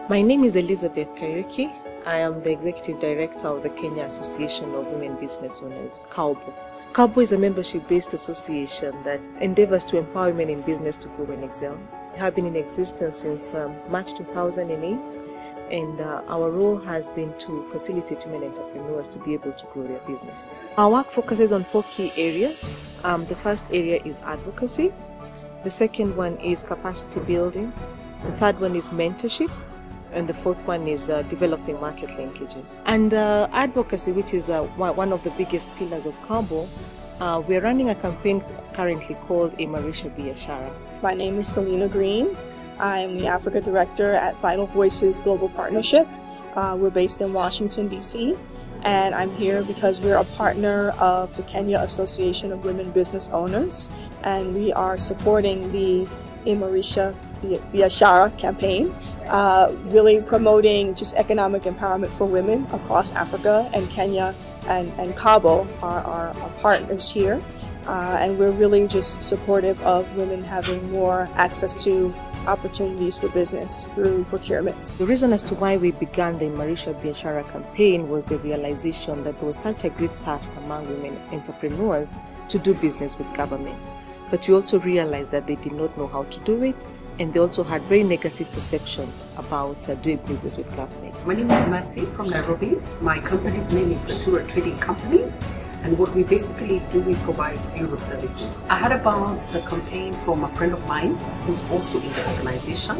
My name is Elizabeth Kariuki. I am the Executive Director of the Kenya Association of Women Business Owners, KAWBO. KAWBO is a membership-based association that endeavors to empower women in business to grow and excel. We have been in existence since March 2008, and our role has been to facilitate women entrepreneurs to be able to grow their businesses. Our work focuses on 4 key areas. The first area is advocacy. The second one is capacity building. The third one is mentorship. And the fourth one is developing market linkages. And advocacy, which is one of the biggest pillars of KAWBO, we're running a campaign currently called Imarisha Biashara. My name is Selena Green. I'm the Africa Director at Vital Voices Global Partnership. We're based in Washington, D.C. And I'm here because we're a partner of the Kenya Association of Women Business Owners. And we are supporting the Imarisha Biashara campaign, really promoting just economic empowerment for women across Africa, and Kenya and KAWBO are our partners here. And we're really just supportive of women having more access to opportunities for business through procurement. The reason as to why we began the Imarisha Biashara campaign was the realization that there was such a great thirst among women entrepreneurs to do business with government. But we also realized that they did not know how to do it, and they also had very negative perception about doing business with government. My name is Mercy from Nairobi. My company's name is Biashara Trading Company, and what we basically do, we provide bureau services. I heard about the campaign from a friend of mine who's also in the organization.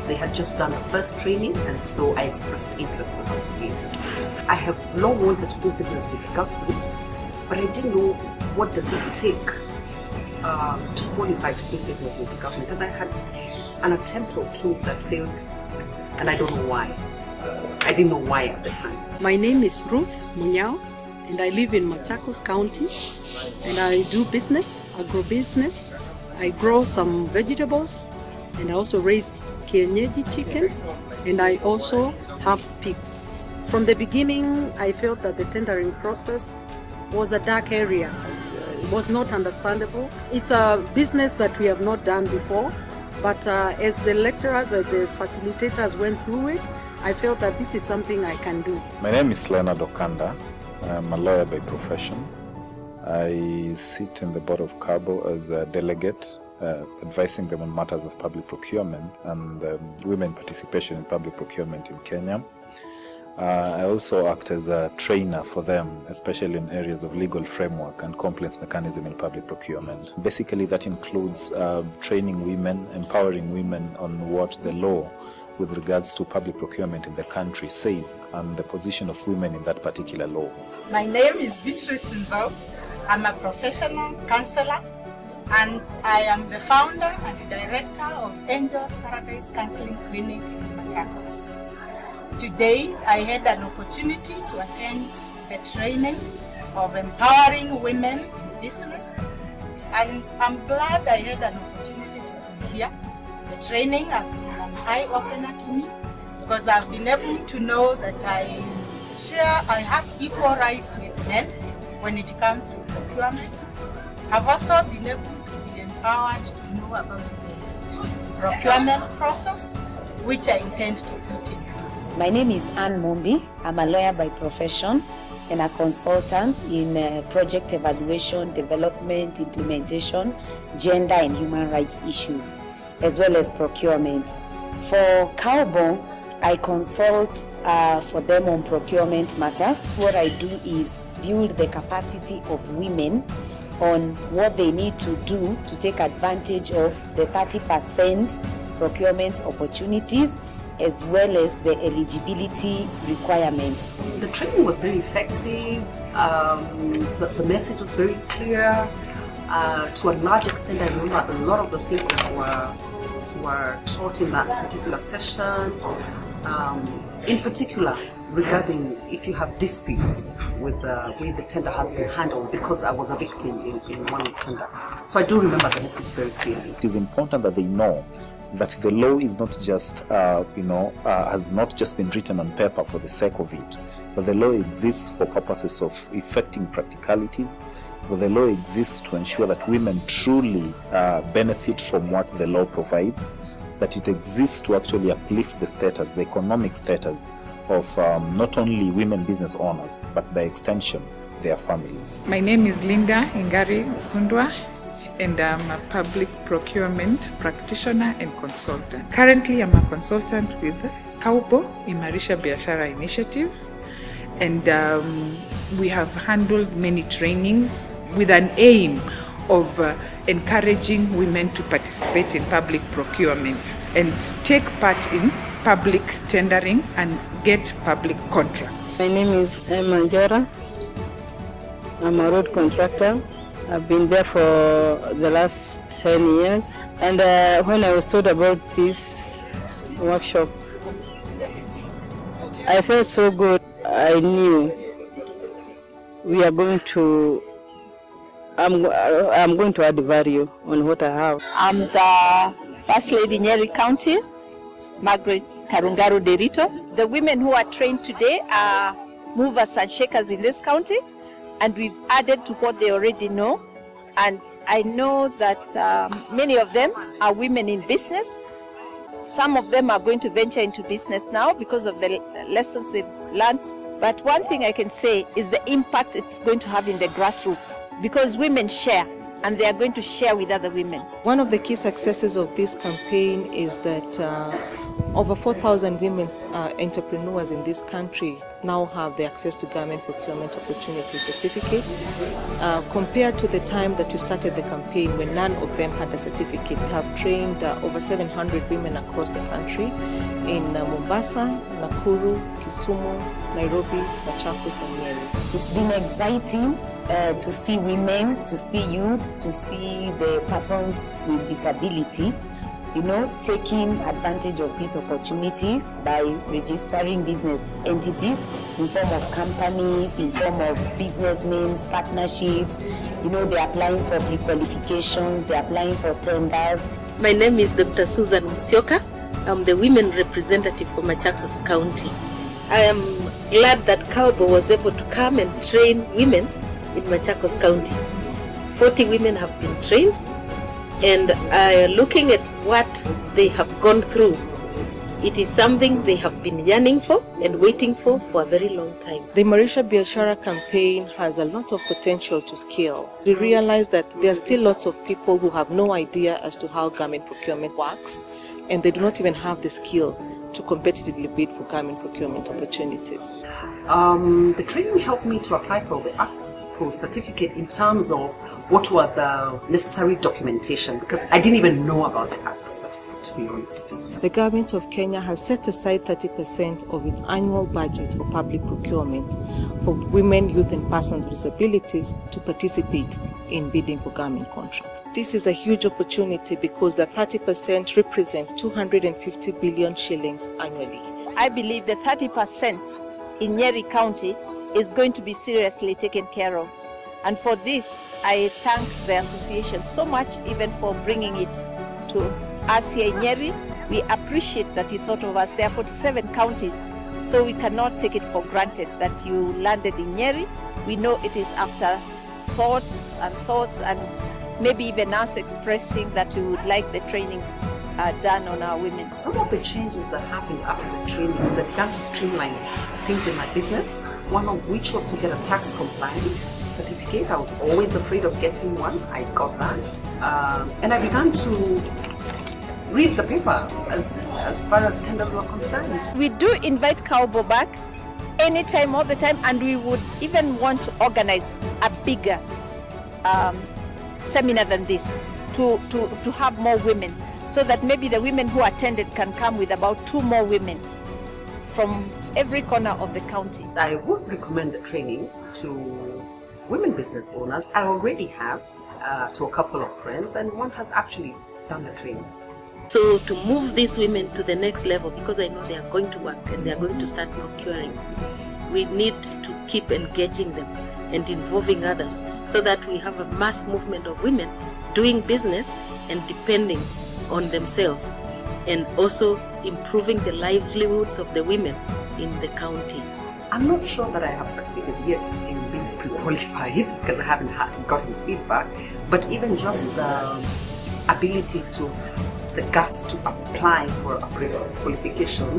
They had just done the first training, and so I expressed interest and I would be interested. I have long wanted to do business with government, but I didn't know what does it take to qualify to do business with the government, and I had an attempt or two that failed, and I don't know why. I didn't know why at the time. My name is Ruth Munyao, and I live in Machakos County, and I do business, agro-business. I grow some vegetables, and I also raise kienyeji chicken, and I also have pigs. From the beginning, I felt that the tendering process was a dark area. It was not understandable. It's a business that we have not done before, but as the lecturers and the facilitators went through it, I felt that this is something I can do. My name is Leonard Okanda. I'm a lawyer by profession. I sit in the board of KAWBO as a delegate, advising them on matters of public procurement and women participation in public procurement in Kenya. I also act as a trainer for them, especially in areas of legal framework and compliance mechanism in public procurement. Basically, that includes training women, empowering women on what the law with regards to public procurement in the country says and the position of women in that particular law. My name is Beatrice Nzo. I'm a professional counselor, and I am the founder and director of Angels Paradise Counseling Clinic in Machakos. Today, I had an opportunity to attend the training of empowering women in business, and I'm glad I had an opportunity to be here. The training has been an eye-opener to me because I've been able to know that I have equal rights with men when it comes to procurement. I've also been able to be empowered to know about the procurement process, which I intend to put in. My name is Anne Mumbi. I'm a lawyer by profession and a consultant in project evaluation, development, implementation, gender and human rights issues, as well as procurement. For KAWBO, I consult for them on procurement matters. What I do is build the capacity of women on what they need to do to take advantage of the 30% procurement opportunities, as well as the eligibility requirements. The training was very effective. The message was very clear. To a large extent, I remember a lot of the things that were taught in that particular session. In particular, regarding if you have disputes with the way the tender has been handled, because I was a victim in one tender. So I do remember the message very clearly. It is important that they know that the law is not just, has not just been written on paper for the sake of it, but the law exists for purposes of effecting practicalities, but the law exists to ensure that women truly benefit from what the law provides, that it exists to actually uplift the status, the economic status of not only women business owners, but by extension, their families. My name is Linda Ingari Sundwa, and I'm a public procurement practitioner and consultant. Currently, I'm a consultant with KAWBO, Imarisha Biashara initiative, and we have handled many trainings with an aim of encouraging women to participate in public procurement and take part in public tendering and get public contracts. My name is Imarisha. I'm a road contractor. I've been there for the last 10 years. And when I was told about this workshop, I felt so good. I knew we are going to, I'm going to add value on what I have. I'm the First Lady in Nyeri County, Margaret Karungaru Derito. The women who are trained today are movers and shakers in this county, and we've added to what they already know. And I know that many of them are women in business. Some of them are going to venture into business now because of the lessons they've learned. But one thing I can say is the impact it's going to have in the grassroots, because women share, and they are going to share with other women. One of the key successes of this campaign is that over 4,000 women entrepreneurs in this country now have the access to garment procurement opportunity certificate. Compared to the time that we started the campaign, when none of them had a certificate, we have trained over 700 women across the country in Mombasa, Nakuru, Kisumu, Nairobi, Machakos, and Nyeri. It's been exciting to see women, to see youth, to see the persons with disability, taking advantage of these opportunities by registering business entities in form of companies, in form of business names, partnerships. They're applying for pre-qualifications, they're applying for tenders. My name is Dr. Susan Musyoka. I'm the women representative for Machakos County. I am glad that KAWBO was able to come and train women in Machakos County. 40 women have been trained, and looking at what they have gone through, it is something they have been yearning for and waiting for a very long time. The Imarisha Biashara campaign has a lot of potential to scale. We realize that there are still lots of people who have no idea as to how garment procurement works, and they do not even have the skill to competitively bid for garment procurement opportunities. The training helped me to apply for the ACPO certificate in terms of what were the necessary documentation, because I didn't even know about the ACPO certificate, to be honest. The government of Kenya has set aside 30% of its annual budget for public procurement for women, youth and persons with disabilities to participate in bidding for garment contracts. This is a huge opportunity because the 30% represents 250 billion shillings annually. I believe the 30% in Nyeri County is going to be seriously taken care of. And for this, I thank the association so much, even for bringing it to us here in Nyeri. We appreciate that you thought of us. There are 47 counties, so we cannot take it for granted that you landed in Nyeri. We know it is after thoughts and maybe even us expressing that we would like the training done on our women. Some of the changes that happened after the training is I began to streamline things in my business, one of which was to get a tax compliance certificate. I was always afraid of getting one. I got that. And I began to read the paper as far as tenders were concerned. We do invite KAWBO back anytime, all the time, and we would even want to organize a bigger seminar than this to have more women, so that maybe the women who attended can come with about 2 more women from every corner of the county. I would recommend the training to women business owners. I already have to a couple of friends, and one has actually done the training. So to move these women to the next level, because I know they are going to work and they are going to start procuring, we need to keep engaging them and involving others so that we have a mass movement of women doing business and depending on themselves, and also improving the livelihoods of the women in the county. I'm not sure that I have succeeded yet in being pre-qualified because I haven't gotten feedback, but even just the ability to, the guts to apply for a qualification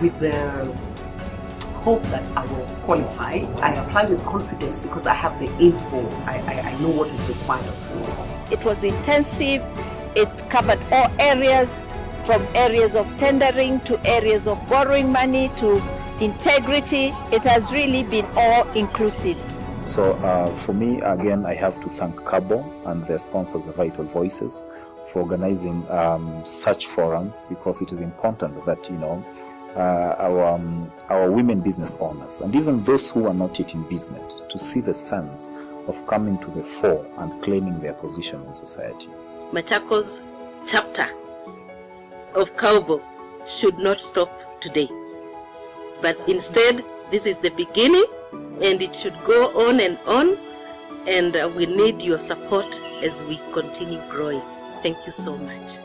with the hope that I will qualify. I apply with confidence because I have the info. I know what is required of me. It was intensive. It covered all areas, from areas of tendering to areas of borrowing money to integrity. It has really been all inclusive. So for me, again, I have to thank KAWBO and their sponsors, the Vital Voices, for organizing such forums, because it is important that, you know, our women business owners and even those who are not yet in business to see the sense of coming to the fore and claiming their position in society. Machakos chapter of KAWBO should not stop today, but instead this is the beginning, and it should go on, and we need your support as we continue growing. Thank you so much.